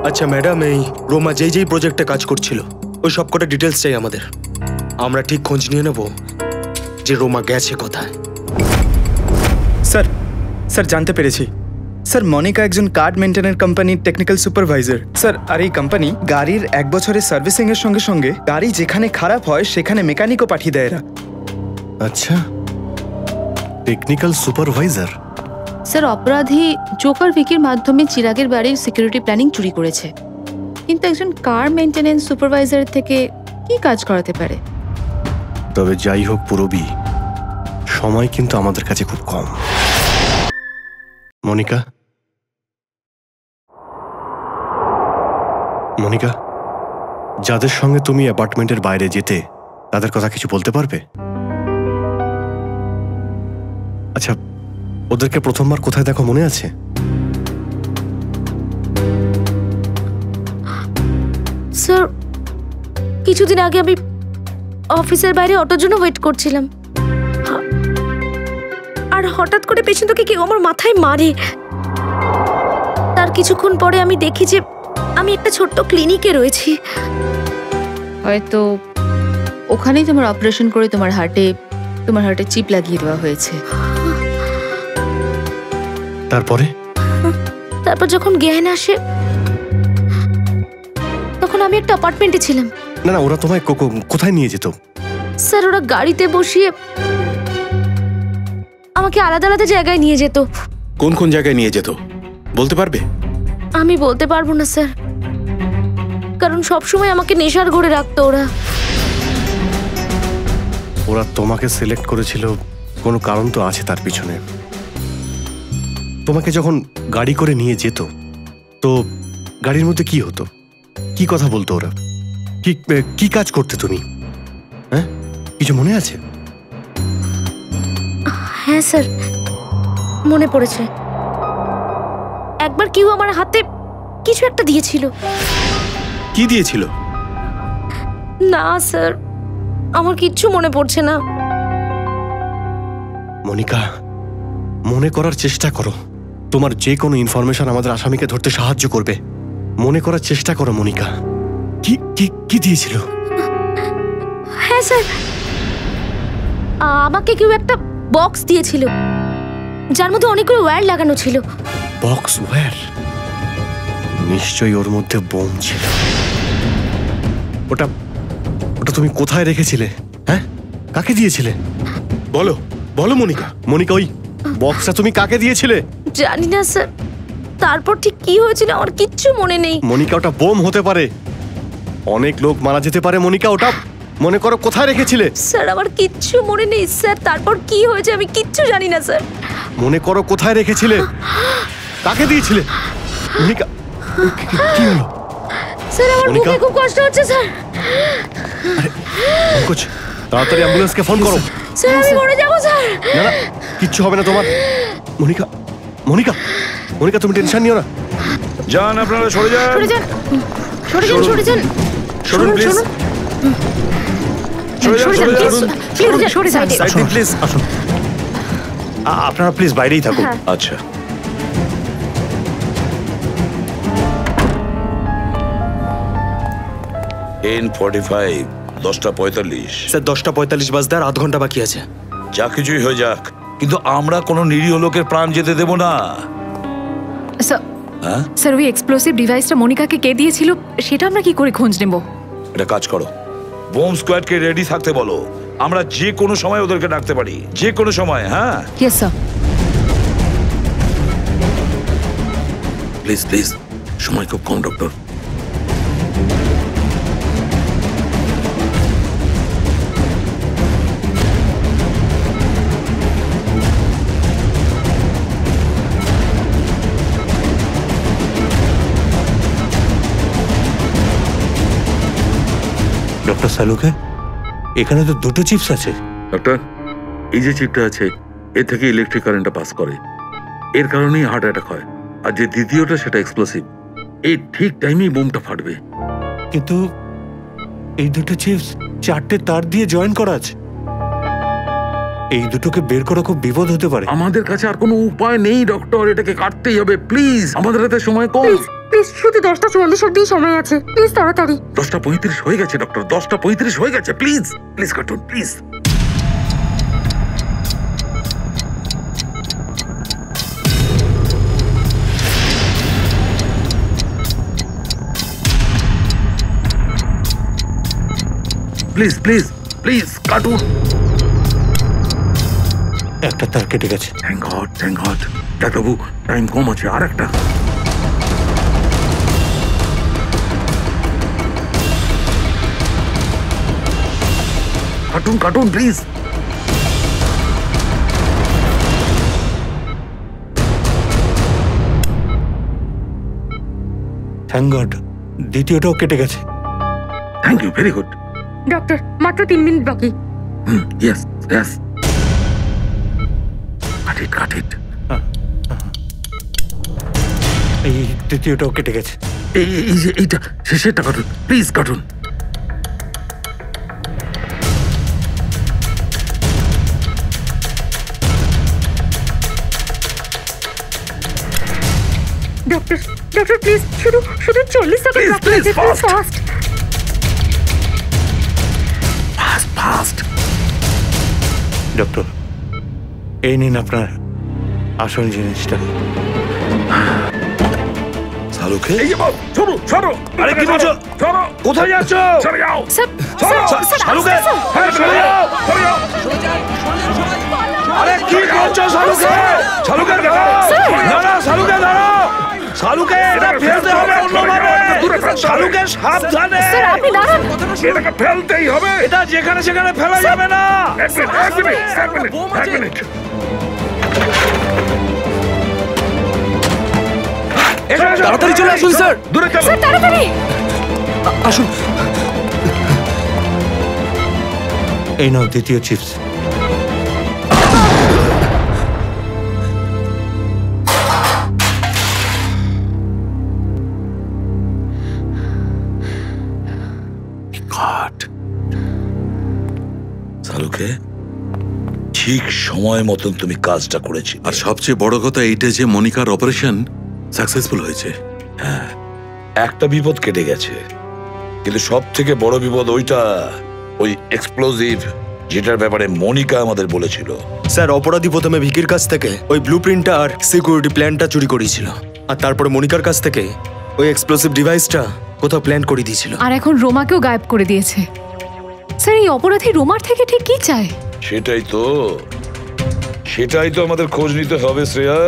আচ্ছা ম্যাডাম, এই রোমা যেই প্রজেক্টে কাজ করছিল ওই সব কটা ডিটেলস চাই আমাদের। আমরা ঠিক খোঁজ নিয়ে নেব যে রোমা গেছে কোথায়। স্যার, স্যার জানতে পেরেছি। স্যার, মনিকা একজন কার্ড মেইনটেনেন্স কোম্পানির টেকনিক্যাল সুপারভাইজার। স্যার, আর এই কোম্পানি গাড়ির 1 বছরের সার্ভিসিং এর সঙ্গে সঙ্গে গাড়ি যেখানে খারাপ হয় সেখানে মেকানিকও পাঠিয়ে দেয় এরা। আচ্ছা, টেকনিক্যাল সুপারভাইজার। স্যার, অপরাধী জোকার ভিকির মাধ্যমে চিরাগের বাড়ির সিকিউরিটি প্ল্যানিং চুরি করেছে, কিন্তু একজন কার মেইনটেনেন্স সুপারভাইজার থেকে কি কাজ করাতে পারে? তবে যাই হোক পুরবী, সময় কিন্তু আমাদের কাছে খুব কম। মনিকা, মনিকা, যাদের সঙ্গে তুমি অ্যাপার্টমেন্টের বাইরে যেতে তাদের কথা কিছু বলতে পারবে? আচ্ছা, ওদেরকে প্রথমবার কোথায় দেখো মনে আছে? স্যার, কিছুদিন আগে আমি অফিসের বাইরে অটোর জন্য ওয়েট করছিলাম, আর হঠাৎ করে পেছন থেকে কেউ আমার মাথায় মারে। তার কিছুক্ষণ পরে আমি দেখি যে আমি একটা ছোট্ট ক্লিনিকে রয়েছি। হয়তো ওখানেই তোমার অপারেশন করে তোমার হার্টে চিপ লাগিয়ে দেওয়া হয়েছে। তারপর যখন জ্ঞান আসে তখন আমি একটা অ্যাপার্টমেন্টে ছিলাম। না না, ওরা তোমায় কোথায় নিয়ে যেত? স্যার, ওরা গাড়িতে বসিয়ে আমাকে আলাদা আলাদা জায়গায় নিয়ে যেত। কোন কোন জায়গায় নিয়ে যেত বলতে পারবে? আমি বলতে পারবো না স্যার, কারণ সবসময় আমাকে নেশার ঘরে রাখতো ওরা। ওরা তোমাকে সিলেক্ট করেছিল, কোনো কারণ তো আছে তার পিছনে। তোমাকে যখন গাড়ি করে নিয়ে যেত তো গাড়ির মধ্যে কি হতো, কি কথা বলতো ওরা, কি কাজ করতে তুমি? হ্যাঁ, কিছু মনে আছে? হ্যাঁ স্যার, মনে পড়েছে। একবার কেউ আমার হাতে কিছু একটা দিয়েছিল। কি দিয়েছিল? না স্যার, আমার কিচ্ছু মনে পড়ছে না। মনিকা, মনে করার চেষ্টা করো। তোমার যে কোনো ইনফরমেশন আমাদের আসামিকে ধরতে সাহায্য করবে। মনে করার চেষ্টা করো মনিকা, কি দিয়েছিল? হ্যাঁ স্যার, আমাকে কেউ একটা বক্স দিয়েছিল যার মধ্যে অনেকগুলো ওয়্যার লাগানো ছিল। Box wire? নিশ্চয়ই ওর মধ্যে বোম ছিল। ওটা ওটা তুমি কোথায় রেখেছিলে? হ্যাঁ, কাকে দিয়েছিলে? বলো বলো মনিকা। মনিকা, ওই বক্সটা তুমি কাকে দিয়েছিলে? জানি না স্যার, তারপর ঠিক কি হয়েছিল আমার কিচ্ছু মনে নেই। মনিকা, ওটা বোম হতে পারে, অনেক লোক মারা যেতে পারে। মনিকা, ওটা মনে করো কোথায় রেখেছিলে? স্যার আমার কিচ্ছু মনে নেই স্যার, তারপর কি হয়েছে আমি কিচ্ছু জানি না স্যার। মনে করো কোথায় রেখেছিলে, কাকে দিয়েছিলে? মনিকা, কি হলো? স্যার আমার মনিকা? বুকে খুব কষ্ট হচ্ছে স্যার। পঙ্কজ, তাড়াতাড়ি অ্যাম্বুলেন্সকে ফোন করো। স্যার আমি মরে যাবো স্যার। না না, কিচ্ছু হবে না তোমার। মনিকা, মনিকা, মনিকা, তুমি টেনশন নিও না। যান, আপনারা সরে যান। সরে যান, সরে যান, সরে যান। সরুন প্লিজ। সরে যান, সরে যান। প্লিজ সরে যান। সাইড দিন প্লিজ। আসুন, আপনারা প্লিজ বাইরেই থাকুন। আচ্ছা। N45 10:45। স্যার 10:45 বাজতে আর আধ ঘন্টা বাকি আছে। যা কিছুই হয়ে যাক, কিন্তু আমরা কোনো নিরীহ লোকের প্রাণ যেতে দেব না। হ্যাঁ স্যার, ওই এক্সপ্লোসিভ ডিভাইসটা মনিকাকে কে দিয়েছিল সেটা আমরা কি করে খোঁজ নেব? এটা কাজ করো, বোম স্কোয়াডকে রেডি থাকতে বলো। আমরা যে কোনো সময় ওদেরকে ডাকতে পারি, যে কোনো সময়। হ্যাঁ ইয়েস স্যার। প্লিজ প্লিজ, সময় খুব কম ডক্টর। ডক্টর সালুকে, এখানে তো দুটো চিপস আছে। ডক্টর, এই যে চিপটা আছে এ থেকে ইলেকট্রিক কারেন্টটা পাস করে, এর কারণেই হার্ট অ্যাটাক হয়। আর যে দ্বিতীয়টা সেটা এক্সপ্লোসিভ, এই ঠিক টাইমেই বোমটা ফাটবে। কিন্তু এই দুটো চিপস 4টে তার দিয়ে জয়েন করা আছে। এই দুটোকে বের করা খুব বিপদ হতে পারে। আমাদের কাছে আর কোনো উপায় নেই ডক্টর, এটাকে কাটতেই হবে প্লিজ। আমাদের হাতে সময় কম। প্লিজ শুধু 10:40 অবধি সময় আছে, প্লিজ তাড়াতাড়ি। 10:35 হয়ে গেছে ডক্টর, 10:35 হয়ে গেছে। প্লিজ প্লিজ কাটুন প্লিজ। প্লিজ প্লিজ প্লিজ কাটুন। একটা তার কেটে গেছে। Thank God, thank God. ডাক্তারবাবু, টাইম কম আছে, আর একটা। কাটুন কাটুন প্লিজ। থ্যাংক গড, দ্বিতীয়টাও কেটে গেছে। Thank you, very good. Doctor মাত্র 3 মিনিট বাকি। Yes yes, cut it cut it. এই তৃতীয়টাও কেটে গেছে। এই যে এইটা শেষেরটা কাটুন প্লিজ, কাটুন। ডক্টর, ডক্টর প্লিজ শুধু 40 সেকেন্ড বাকি আছে, please fast. Fast fast. Doctor, এই নিন আপনার আসল জিনিসটা। সালুকে, এই যে বাবু, সরো সরো। আরে কি বলছো? সরো। কোথায় যাচ্ছ? সরে যাও। সালুকে, হ্যাঁ সরে যাও, সরে যাও। আরে কি করছো সালুকে? সালুকে দাঁড়াও। না না, সালুকে দাঁড়াও। সালুকে, এটা ফেলতে হবে অন্যভাবে। সালুকে সাবধানে। স্যার আপনি দাঁড়ান। এটাকে ফেলতেই হবে। এটা যেখানে সেখানে ফেলা যাবে না। এক মিনিট। তাড়াতাড়ি চলে আসুন স্যার। দূরে চলো। স্যার তাড়াতাড়ি আসুন। এই নাও দ্বিতীয় চিপস। সালুকে, ঠিক সময় মতন তুমি কাজটা করেছি। আর সবচেয়ে বড় কথা এইটা যে মনিকার অপারেশন সাকসেসফুল হয়েছে। হ্যাঁ, একটা বিপদ কেটে গেছে, কিন্তু সব থেকে বড় বিপদ ওই এক্সপ্লোসিভ যেটার ব্যাপারে মনিকা আমাদের বলেছিল। স্যার, অপরাধী প্রথমে ভিকির কাছ থেকে ওই ব্লু প্রিন্টটা আর সিকিউরিটি প্ল্যানটা চুরি করিয়েছিল, আর তারপরে মনিকার কাছ থেকে ওই এক্সপ্লোসিভ ডিভাইসটা কোথাও প্ল্যান করে দিয়েছিল। আর এখন রোমাকেও গায়েব করে দিয়েছে। স্যার, এই অপরাধী রোমার থেকে ঠিক কি চায়? সেটাই তো আমাদের খোঁজ নিতে হবে শ্রেয়া।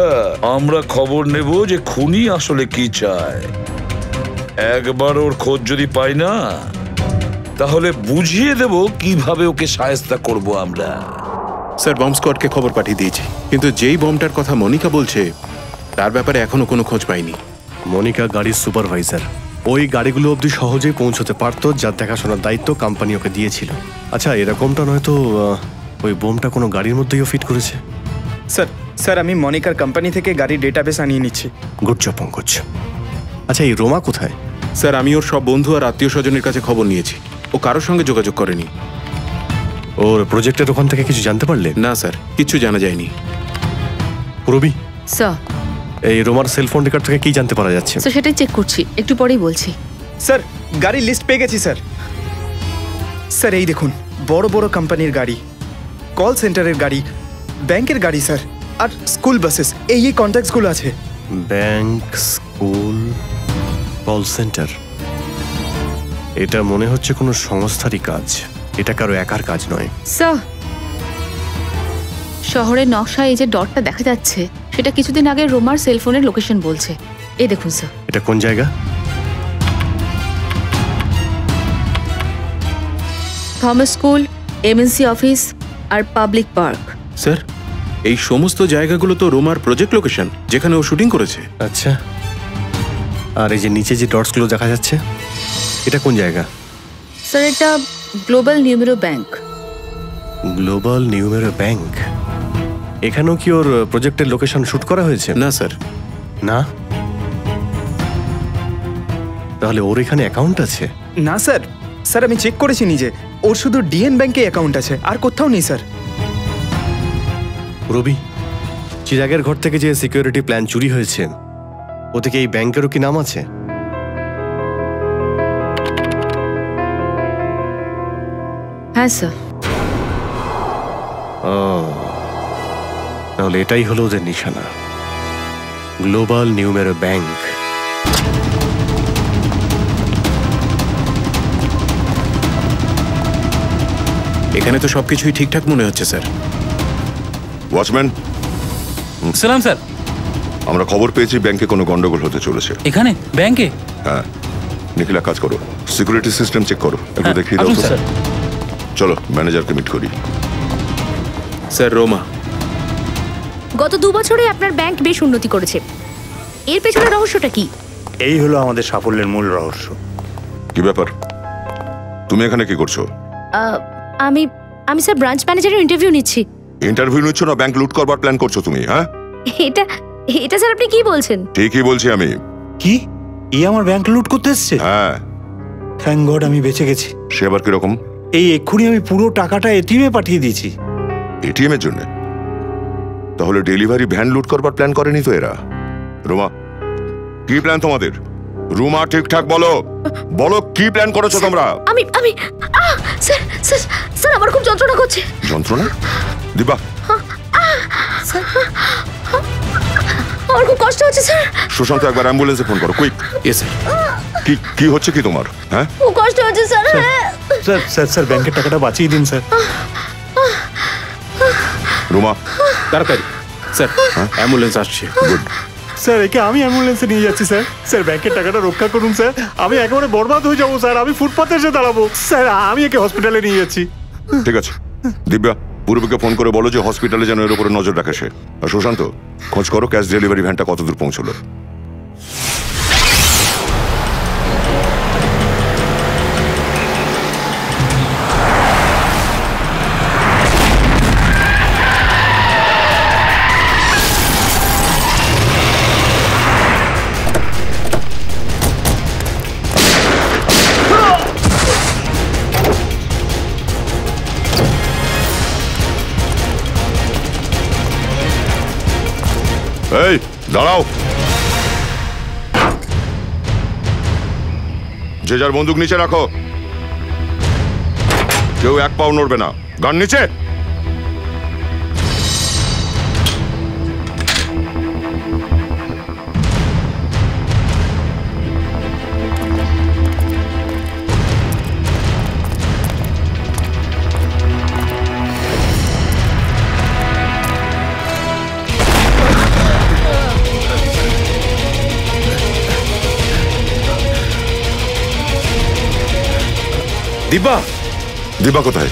আমরা খবর নেব যে খুনি আসলে কি চায়। একবার ওর খোঁজ যদি পাই না, তাহলে বুঝিয়ে দেব কিভাবে ওকে শায়েস্তা করব আমরা। স্যার, বম্ব স্কোয়াডকে খবর পাঠিয়ে দিয়েছি, কিন্তু যেই বম্বটার কথা মনিকা বলছে তার ব্যাপারে এখনো কোনো খোঁজ পাইনি। মনিকা গাড়ির সুপারভাইজার, ওই গাড়িগুলো অবধি সহজেই পৌঁছতে পারতো, যার দেখাশোনার দায়িত্ব কোম্পানি ওকে দিয়েছিল। আচ্ছা, এরকমটা নয়তো ওই বোমটা কোনো গাড়ির মধ্যেও ফিট করেছে? স্যার আমি মনিকার কোম্পানি থেকে গাড়ির ডেটাবেস আনিয়ে নিচ্ছি। Good job Pankaj. আচ্ছা, এই রোমা কোথায়? স্যার, আমি ওর সব বন্ধু আর আত্মীয় স্বজনের কাছে খবর নিয়েছি, ও কারোর সঙ্গে যোগাযোগ করেনি। ওর প্রজেক্টের ওখান থেকে কিছু জানতে পারলে? না স্যার, কিছু জানা যায়নি। রবি স্যার, এই রোমার সেলফোন রেকর্ড থেকে কি জানতে পারা যাচ্ছে? স্যার সেটাই চেক করছি, একটু পরেই বলছি। স্যার, গাড়ির লিস্ট পেয়ে গেছি স্যার। স্যার এই দেখুন, বড় বড় কোম্পানির গাড়ি, কল সেন্টারের গাড়ি, ব্যাংকের গাড়ি স্যার, আর স্কুল বাসেস, এই কন্ট্যাক্টসগুলো আছে। ব্যাংক, স্কুল, কল সেন্টার, এটা মনে হচ্ছে কোনো সংস্থারই কাজ, এটা কারো একার কাজ নয়। স্যার, শহরের নকশায় এই যে ডটটা দেখা যাচ্ছে, সেটা কিছুদিন আগে রোমার সেলফোনের লোকেশন বলছে। এই দেখুন স্যার। এটা কোন জায়গা? থমাস স্কুল, এমএনসি অফিস আর পাবলিক পার্ক। স্যার, এই সমস্ত জায়গাগুলো তো রোমার প্রজেক্ট লোকেশন, যেখানে ও শুটিং করেছে। আচ্ছা, আর এই যে নিচে যে ডটসগুলো দেখা যাচ্ছে, এটা কোন জায়গা? স্যার, এটা global numero bank. Global numero bank? এখানেও কি ওর প্রজেক্টের লোকেশন শুট করা হয়েছে? না স্যার। না? তাহলে ওর এখানে অ্যাকাউন্ট আছে? না স্যার, স্যার আমি চেক করেছি নিজে, ওর শুধু ডিএন ব্যাংকে অ্যাকাউন্ট আছে, আর কোথাও নেই স্যার। রবি, চিরাগের ঘর থেকে যে সিকিউরিটি প্ল্যান চুরি হয়েছে, ওতে কি এই ব্যাংকেরও কি নাম আছে? হ্যাঁ স্যার। ও, তাহলে এটাই হলো ওদের নিশানা, গ্লোবাল নিউমেরো ব্যাংক। এখানে তো সবকিছুই ঠিকঠাক মনে হচ্ছে স্যার। ওয়াচম্যান। সালাম স্যার। আমরা খবর পেয়েছি ব্যাংকে কোনো গন্ডগোল হতে চলেছে। এখানে ব্যাংকে? হ্যাঁ, নিখিলা কাজ করো, সিকিউরিটি সিস্টেম চেক করো, একটু দেখিয়ে দাও স্যার। চলো ম্যানেজারকে মিট করি। স্যার, রোমা গত 2 বছরে আপনার ব্যাংক বেশ উন্নতি করেছে, এর পেছনে রহস্যটা কি? এই হলো আমাদের সাফল্যের মূল রহস্য। কি ব্যাপার, তুমি এখানে কি করছো? আমি আমি স্যার ব্রাঞ্চ ম্যানেজারের ইন্টারভিউ নিচ্ছি। ইন্টারভিউ নিচ্ছ না ব্যাংক লুট করবার প্ল্যান করছো তুমি? হ্যাঁ, এটা এটা স্যার আপনি কি বলছেন? ঠিকই বলছি আমি। কি, ই আমার ব্যাংক লুট করতে এসছে? হ্যাঁ। থ্যাঙ্ক গড আমি বেঁচে গেছি। সে আবার কিরকম? এই এক্ষুনি আমি পুরো টাকাটা এটিএমে পাঠিয়ে দিয়েছি। এটিএম এর জন্য? তাহলে ডেলিভারি ভ্যান লুট করবার প্ল্যান করেনি তো এরা? রোমা, কি প্ল্যান তোমাদের? রুমা ঠিকঠাক বলো, বলো কি প্ল্যান করেছো তোমরা? আমি আমি স্যার স্যার স্যার আমার খুব যন্ত্রণা করছে। যন্ত্রণা? দিবা, আমার খুব কষ্ট হচ্ছে স্যার। সুশান্ত একবার অ্যাম্বুলেন্সে ফোন করো, কুইক। Yes sir. কি কি হচ্ছে কি তোমার? হ্যাঁ, খুব কষ্ট হচ্ছে স্যার। স্যার স্যার স্যার ব্যাংকের টাকাটা বাঁচিয়ে দিন স্যার। রুমা তাড়াতাড়ি। স্যার, অ্যাম্বুলেন্স আসছে। গুড। স্যার, একে আমি অ্যাম্বুলেন্সে নিয়ে যাচ্ছি স্যার। স্যার ব্যাংকের টাকাটা রক্ষা করুন স্যার, আমি একেবারে বরবাদ হয়ে যাবো স্যার, আমি ফুটপাতে এসে দাঁড়াবো স্যার, আমি একে হসপিটালে নিয়ে যাচ্ছি। ঠিক আছে দিব্যা, পূর্বকে ফোন করে বলো যে হসপিটালে যেন এর উপরে নজর রাখে সে। আর সুশান্ত, খোঁজ করো ক্যাশ ডেলিভারি ভ্যানটা কতদূর পৌঁছলো। এই দাঁড়াও, যে যার বন্দুক নিচে রাখো। কেউ এক পাও নড়বে না। গান নিচে। দিব্যা, দিব্যা কোথায়?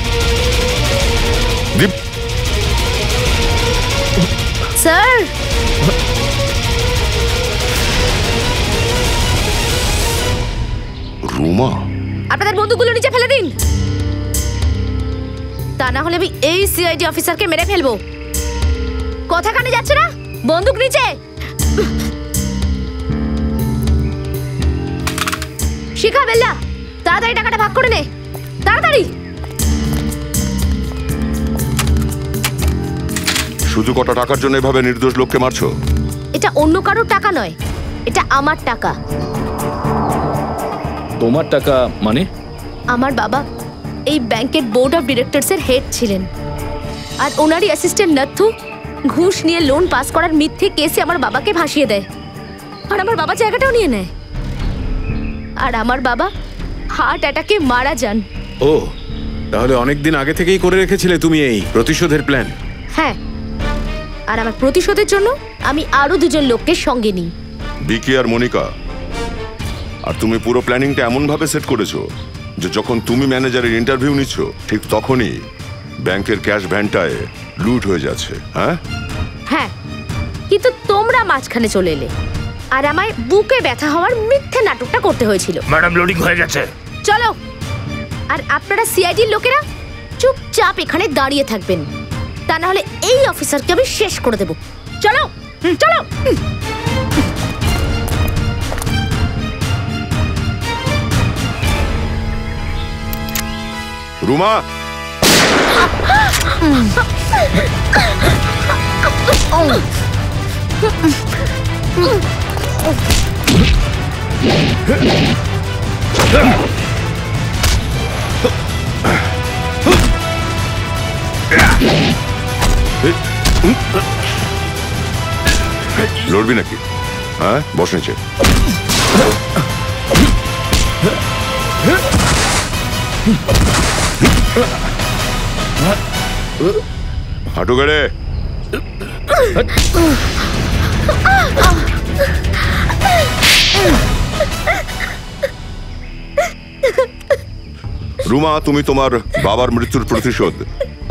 স্যার, রুমা, আপনাদের বন্দুকগুলো নিচে ফেলে দিন, তা না হলে আমি এই সিআইডি অফিসারকে মেরে ফেলবো। কথা কানে যাচ্ছে না? বন্দুক নিচে। শিখা, বেল্লা, তাড়াতাড়ি টাকাটা ভাগ করে নে, তাড়াতাড়ি। শুধু কটা টাকার জন্য এভাবে নির্দোষ লোককে মারছো? এটা অন্য কারোর টাকা নয়, এটা আমার টাকা। তোমার টাকা মানে? আমার বাবা এই ব্যাংকের বোর্ড অফ ডিরেক্টরসের হেড ছিলেন, আর ওনারই অ্যাসিস্ট্যান্ট নথু ঘুষ নিয়ে লোন পাস করার মিথ্যে কেসে আমার বাবাকে ভাসিয়ে দেয়, আর আমার বাবা জায়গাটাও নিয়ে নেয়, আর আমার বাবা হার্ট অ্যাটাকে মারা যান। ও, তাহলে অনেকদিন আগে থেকেই করে রেখেছিলে তুমি এই প্রতিশোধের প্ল্যান? হ্যাঁ, আর আমার প্রতিশোধের জন্য আমি আরো দুজন লোককে সঙ্গে নিই। বিকি আর মনিকা। আর তুমি পুরো প্ল্যানিংটা এমন ভাবে সেট করেছো যে যখন তুমি ম্যানেজারের ইন্টারভিউ নিচ্ছ ঠিক তখনই ব্যাংকের ক্যাশ ভ্যানটায় লুট হয়ে যাচ্ছে। হ্যাঁ হ্যাঁ, কিন্তু তোমরা মাঝখানে চলে এলে, আর আমায় বুকে ব্যথা হওয়ার মিথ্যে নাটকটা করতে হয়েছিল। ম্যাডাম, লোডিং হয়ে গেছে। চলো। আর আপনারা সিআইডির লোকেরা চুপচাপ এখানে দাঁড়িয়ে থাকবেন, তা না হলে এই অফিসারকে আমি শেষ করে দেব। চলো চলো। রুমা, লড়বি নাকি? হ্যাঁ, বস নিচে। হাঁটু গেড়ে। রুমা, তুমি তোমার বাবার মৃত্যুর প্রতিশোধ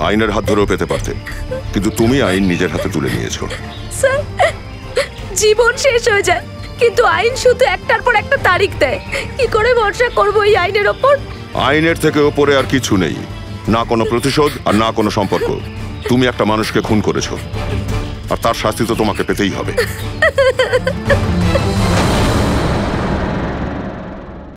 আইনের হাত ধরেও পেতে পারতে, কিন্তু তুমি আইন নিজের হাতে তুলে নিয়েছো। স্যার, জীবন শেষ হয়ে যায়, কিন্তু আইন শুধু একটার পর একটা তারিখ দেয়। কি করে ভরসা করবো এই আইনের ওপর? আইনের থেকে ওপরে আর কিছু নেই, না কোনো প্রতিশোধ আর না কোনো সম্পর্ক। তুমি একটা মানুষকে খুন করেছো, আর তার শাস্তি তো তোমাকে পেতেই হবে।